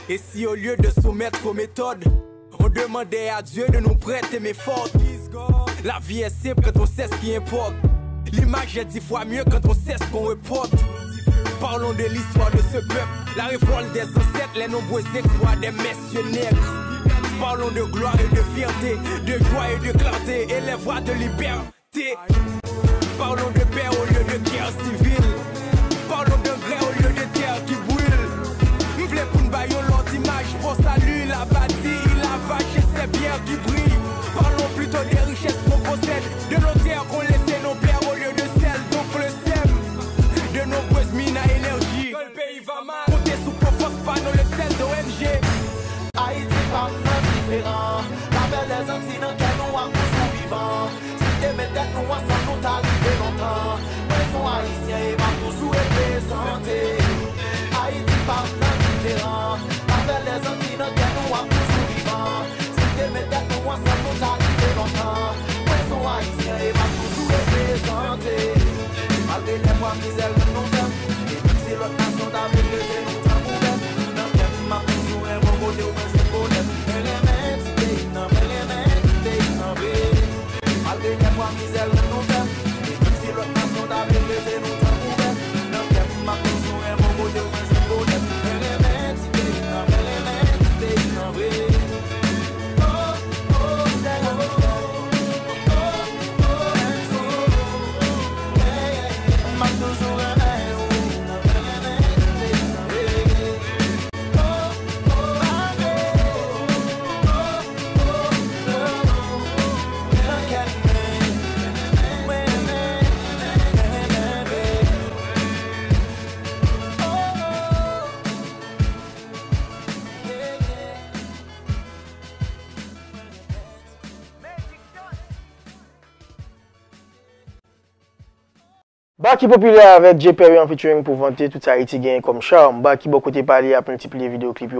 Et si au lieu de soumettre aux méthodes, on demandait à Dieu de nous prêter mes fautes. La vie est simple quand on sait ce qui importe. L'image est 10 fois mieux quand on sait ce qu'on reporte. Parlons de l'histoire de ce peuple, la révolte des ancêtres, les nombreux exploits des messieurs nègres. Parlons de gloire et de fierté, de joie et de clarté, et les voies de liberté. Parlons de paix au lieu de guerre civile. Parlons de grès au lieu de terre qui brûle. M'v'lait pour nous bailler l'autre image, pour salut la bâtie, la vache et ses bières qui brillent. Parlons plutôt des richesses qu'on possède, de nos terres qu'on laissait nos pères au lieu de celles donc le sème. De nombreuses mines à énergie, que le pays va mal. Comptez sous force pas dans le sel d'ONG. Haïti pas différent, avec les Antilles nous avons toujours vivants. Si t'es méthode nous ensemble nous t'arrive longtemps. Ils sont haïtiens et vont toujours représentés. Haïti pas différent, avec les Antilles nous avons toujours vivants. Si Baki populaire avec J. Perry en featuring pour vanter tout Haïti gain comme charme. Baki bon côté parler à multiplier vidéoclips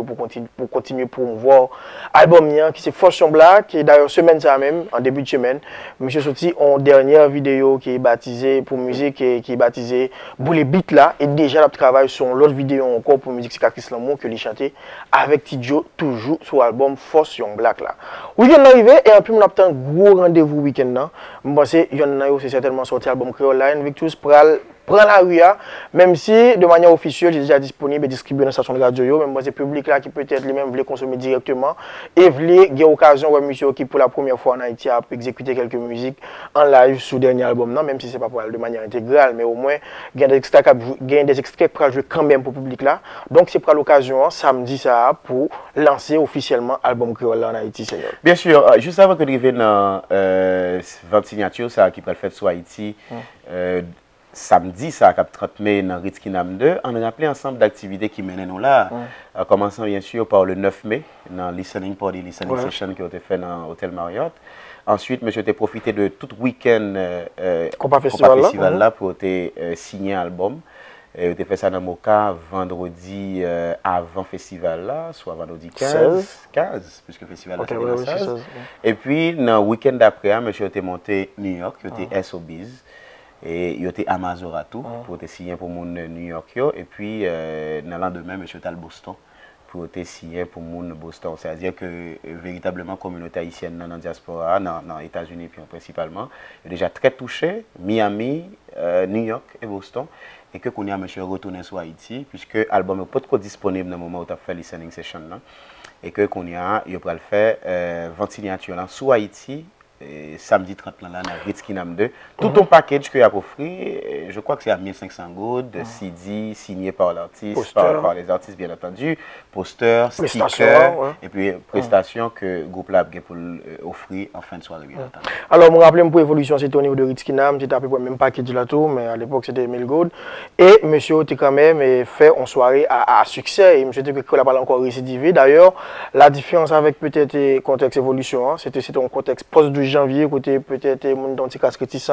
pour continuer promouvoir album qui c'est Force Black et d'ailleurs semaine ça même en début de semaine monsieur sorti en dernière vidéo qui est baptisée pour musique qui est baptisée Boule Beat là et déjà la travail sur l'autre vidéo encore pour musique Cicatrice l'amour que il chanté avec Tidjo toujours sur l'album Force Black là. Week-end arrivé et en plus on a un gros rendez-vous week-end là. Je pense que c'est certainement sorti album Creole là Invictus prend la rue, même si de manière officielle, c'est déjà disponible et distribué dans la station de radio, mais c'est le public là qui peut-être lui-même veut consommer directement et veut avoir l'occasion de monsieur qui pour la première fois en Haïti a exécuté quelques musiques en live sous le dernier album, non, même si ce n'est pas pour de manière intégrale, mais au moins il y a des extraits pour jouer quand même pour le public là. Donc c'est pour l'occasion, samedi ça, pour lancer officiellement l'album Creole en Haïti, Seigneur. Bien sûr, juste avant que nous arrivions dans 20 signatures, ça qui peut le faire sur Haïti, samedi, ça a 30 mai dans Ritz-Kinam 2, on a rappelé ensemble d'activités qui mènent nous là, en commençant bien sûr par le 9 mai, dans Listening Party, Listening Session qui a été fait dans l'Hôtel Marriott. Ensuite, monsieur a profité de tout week-end Compas Festival là pour signer un album. Il a fait ça dans Moka vendredi avant le festival là, soit vendredi 15, puisque le festival est le 16. Et puis, dans le week-end d'après, monsieur a monté New York, il était SOBs. Et il était à Mazoratou pour te signer pour mon New York. Et puis, dans le lendemain, je suis allé à Boston pour te signer pour mon Boston. C'est-à-dire que véritablement, la communauté haïtienne dans la diaspora, dans les États-Unis principalement, est déjà très touchée. Miami, New York et Boston. Et que qu'on a monsieur retourné sur Haïti, puisque l'album n'est pas trop disponible dans le moment où tu as fait la listening session. Là. Et que qu'on a, il va le faire 20 signatures sur Haïti. Samedi 30 là, dans Ritz-Kinam 2. Tout ton package qu'il y a offert, je crois que c'est à 1500 goud, CD signé par l'artiste, par les artistes bien entendu, poster, sticker, et puis prestations que le groupe là a pour offrir en fin de soirée bien entendu. Alors, je me rappelle pour Evolution, c'était au niveau de Ritz-Kinam, c'était à peu près le même package là tout, mais à l'époque c'était 1000 goud. Et monsieur a quand même fait une soirée à succès, et monsieur a dit qu'il n'a pas encore récidivé. D'ailleurs, la différence avec peut-être le contexte Evolution, c'était un contexte post de janvier, côté peut-être mon identité réticent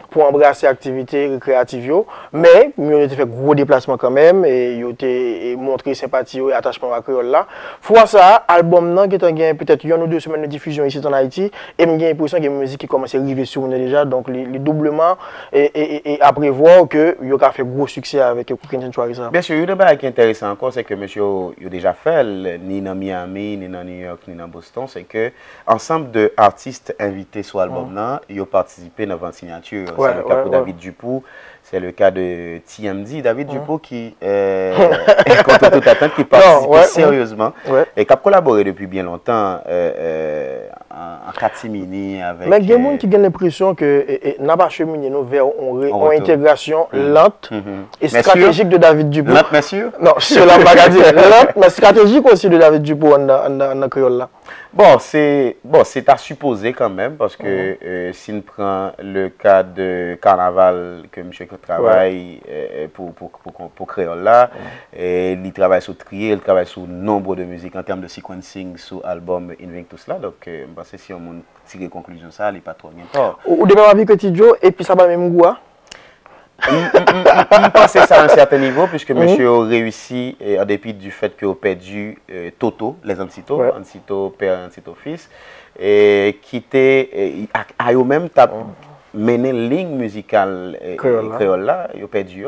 pour embrasser l'activité récréative, mais il a fait gros déplacement quand même et il a montré sympathie et attachement à Creole là. Fois ça, album non qui est peut-être une ou deux semaines de diffusion ici en Haïti et j'ai l'impression que la musique qui commence à arriver sur nous déjà, donc les doublements et à prévoir que il a fait gros succès avec Cooking Soirée ça. Bien sûr, il y a un débat qui est intéressant encore, c'est que monsieur a déjà fait ni dans Miami, ni dans New York, ni dans Boston, c'est que ensemble d'artistes invités sur l'album là, ils ont participé dans 20 signatures. C'est le cas pour David Dupou, c'est le cas de TMD, David Dupou qui contre toute attente, qui participe sérieusement et qui a collaboré depuis bien longtemps en catimini avec... Mais il y a des gens qui ont l'impression que n'a pas cheminé vers une intégration lente et stratégique de David Dupou. Lente mais sûr? Non, sur la bagarre, lente mais stratégique aussi de David Dupou en Creole là. Bon, c'est à supposer quand même, parce que si on prend le cas de Carnaval que M. travaille pour Créole là, il travaille sur Trier, il travaille sur nombre de musiques en termes de sequencing sur l'album Invictus là, donc je pense que si on tire des conclusions ça, il n'est pas trop bien. Ou de même avis que Tidjo, et puis ça va même goût. Je pense que ça à un certain niveau, puisque monsieur a réussi, en dépit du fait qu'il a perdu Toto, les Antito, Antito père, Antito fils, et qui a même mené une ligne musicale créole là, il a perdu.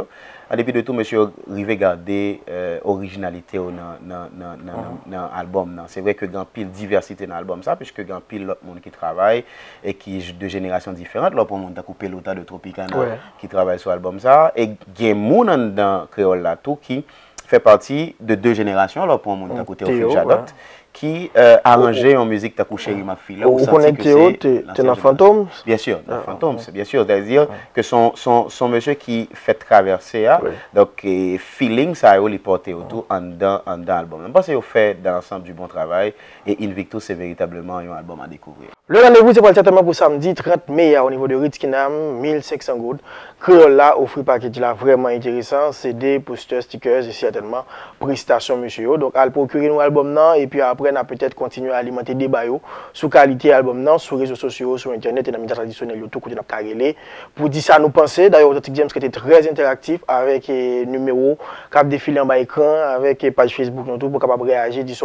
En dépit de tout, monsieur a arrivé à garder originalité dans l'album. C'est vrai que il y a pile diversité dans l'album, puisque il y a pile d'autres monde qui travaille et qui est de générations différentes. Là, pour monde a coupé l'auteur de Tropicana qui travaille sur l'album et il y a des gens dans Créole là tout qui fait partie de deux générations. Là, pour monde a côté Ophir Jadot qui arrangé en musique ta couché ma fille. Ou connecté t'es dans Fantôme? Bien sûr, dans Fantôme, c'est bien sûr, c'est-à-dire que son monsieur qui fait traverser donc feeling ça a les porter autour dans l'album. Je pense qu'il fait dans l'ensemble du bon travail et Invictus c'est véritablement un album à découvrir. Le rendez-vous, c'est certainement pour samedi 30 mai au niveau de Ritz-Kinam, 1500 gouttes. Créole là, offre package là vraiment intéressant. CD, posters, stickers et certainement prestations, monsieur. Donc, à procurer nos albums là et puis après, on a peut-être continuer à alimenter des bails sous qualité album là, sur les réseaux sociaux, sur Internet et dans les médias traditionnels, tout côté de carrelé. Pour dire ça, nous penser. D'ailleurs, Authentic James qui était très interactif avec numéro, cap défilé en bas écran, avec page Facebook, tout pour capable réagir, dire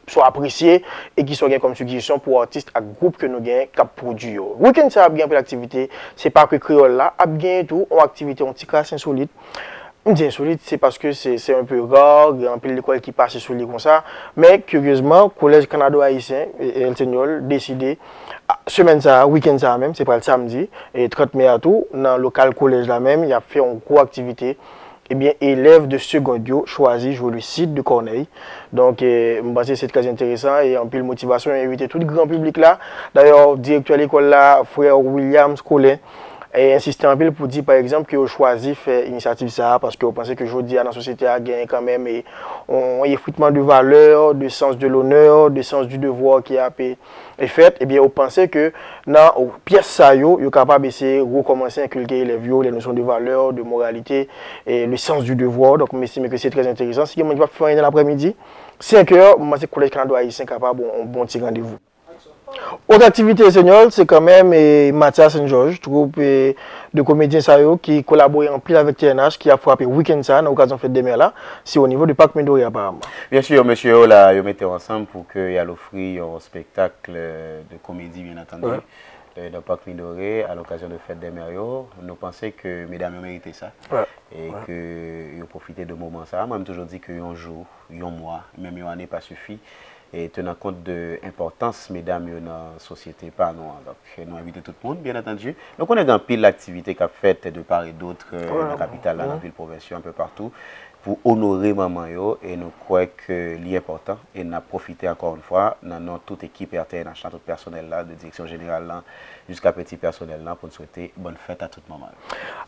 soit apprécié et qui soit comme suggestion pour artistes et groupes que nous gagnons cap produit. Week-end ça a bien pour l'activité, c'est pas que créole là a bien tout, en activité on petit classe insolite. On dit insolite c'est parce que c'est un peu rare, il y a un peu l'école qui passe sur les comme ça, mais curieusement collège Canada haïtien et El Señol décidé semaine ça, week-end ça même, c'est pas le samedi et 30 mai à tout dans le local collège là même, il a fait une grosse activité. Eh bien, élèves de secondaire choisi jouer le site de Corneille. Donc, c'est très intéressant et en plus, motivation à inviter tout le grand public là. D'ailleurs, directeur de l'école là, frère Williams Colin, et insisté en pile pour dire par exemple que vous choisi faire initiative ça parce que vous pensez que aujourd'hui dans la société a gagné quand même un effritement de valeur, de sens de l'honneur, de sens du devoir qui a été fait. Et bien, vous pensez que dans les pièces ça vous êtes capable de recommencer à inculquer les notions de valeur, de moralité et le sens du devoir. Donc, j'estime que c'est très intéressant. Si vous pouvez faire dans l'après-midi, 5 heures, moi, c'est le collège Canada haïtien capable un bon petit rendez-vous. Autre activité Seigneur, c'est quand même Mathias Saint-Georges, troupe de comédiens qui collaborent en pile avec TNH, qui a frappé week-end ça, dans l'occasion de fête des mères là, c'est au niveau du parc Médoré apparemment. Bien sûr, monsieur, là, ils mettent ensemble pour qu'il y ait offrir un spectacle de comédie, bien entendu, dans le parc Médoré, à l'occasion de fête des mères. Nous pensons que mesdames ont mérité ça, et qu'ils ont profité de moments ça. Moi, je toujours dit qu'un jour, un mois, même une année pas suffit. Et tenant compte de l'importance, mesdames, dans la société, pas nous. Donc, nous invitons tout le monde, bien entendu. Donc, on est dans pile l'activité qu'a faite de part et d'autre dans la capitale, dans la ville provinciale, un peu partout, pour honorer maman et nous croyons que l'important et nous avons profité encore une fois dans toute équipe RTNH, tout personnel là, de direction générale là, jusqu'à petit personnel là, pour nous souhaiter bonne fête à toute maman.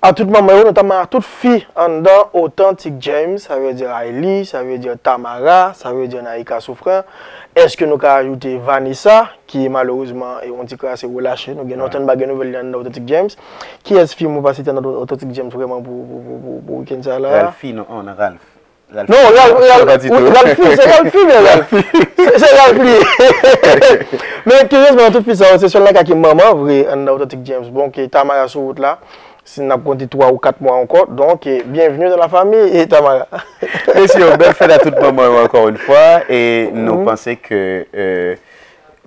À toute maman, notamment à toute fille en dedans, Authentic James, ça veut dire Ailey, ça veut dire Tamara, ça veut dire Naïka Souffrant. Est-ce que nous avons ajouté Vanessa, qui malheureusement, on dit que c'est relâché, nous avons entendu des nouvelles dans Authentic James. Qui est ce film qui va citer dans Authentic James vraiment pour le week-end ça là? Ralphie, non, on a Ralph. Non, Ralphie, c'est Ralphie. C'est Ralphie. Mais curieusement, tout ça, c'est sur la qui est maman, vrai, dans Authentic James. Bon, qui est Tamara sur route là. Si nous avons compté 3 ou 4 mois encore. Donc, bienvenue dans la famille et Tamara. Monsieur, belle fête à toute maman encore une fois. Et nous pensons que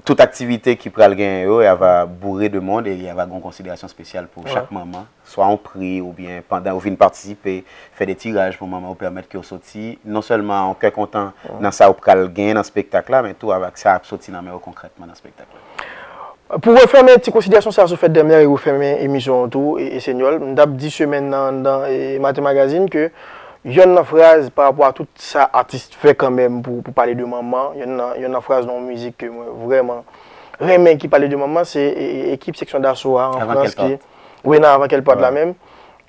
toute activité qui prend le gain, elle va bourrer de monde et il y a une considération spéciale pour chaque maman. Soit en prix ou bien pendant, ou vient participer, faire des tirages pour maman, ou permettre qu'elle sorte. Non seulement en cœur content dans ça, ou prend le gain dans le spectacle là, mais tout avec ça, sortir dans concrètement dans le spectacle. Pour refaire mes petites considérations sur le fait de et refaire mes émissions tout et Seigneur, nous avons dit semaine dans Matin Magazine que il y a une phrase par rapport à tout ça artiste fait quand même pour parler de maman. Il y a une phrase dans la musique que vraiment Rémin qui parle de maman, c'est équipe section d'assaut en France qui avant qu'elle parte la même.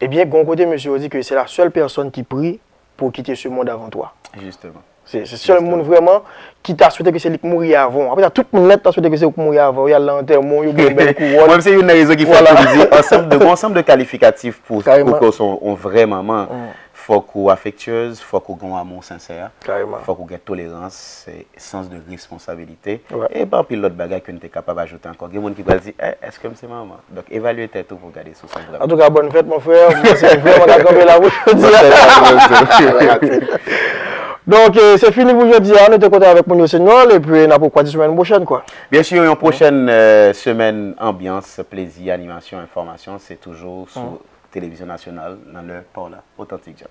Eh bien, bon côté monsieur dit que c'est la seule personne qui prie pour quitter ce monde avant toi. Justement. C'est le seul monde vraiment qui t'a souhaité que c'est lui qui mourir avant. Après, tout le monde t'a souhaité que c'est lui qui mourir avant. Il y a l'enterrement, il y a une belle couronne. Même c'est une raison qui fait ensemble de qualificatifs pour qu'on soit vraie maman. Il faut qu'on soit affectueuse, il faut qu'on ait un amour sincère, il faut qu'on ait tolérance, sens de responsabilité. Et par puis l'autre bagage que nous sommes capables d'ajouter encore. Il y a des gens qui vont dire, est-ce que c'est maman? Donc évaluez tout pour garder sous son vrai. En tout cas, bonne fête mon frère. C'est vraiment d'accompagner la bouche. Donc, c'est fini pour aujourd'hui. On était content avec mon Seigneur et puis on a pour quoi la semaine prochaine, quoi. Bien sûr, une prochaine semaine ambiance, plaisir, animation, information. C'est toujours sur Télévision Nationale dans le Paula Authentic James.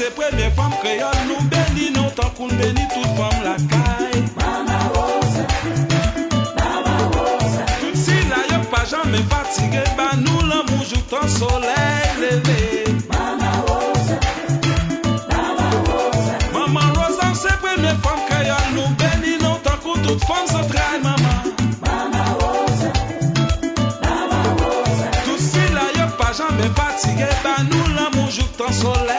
c'est première femme créole, nous bénis, nous tant qu'on bénit toute femme la caille. Mama Rosa, tout si là y'a pas jamais fatigué, bah nous l'amour joue ton soleil levé. Mama Rosa, c'est première femme créole, nous bénis, nous tant qu'on toute femme se traille, maman. Tout si là y'a pas jamais fatigué, bah nous l'amour joue ton soleil.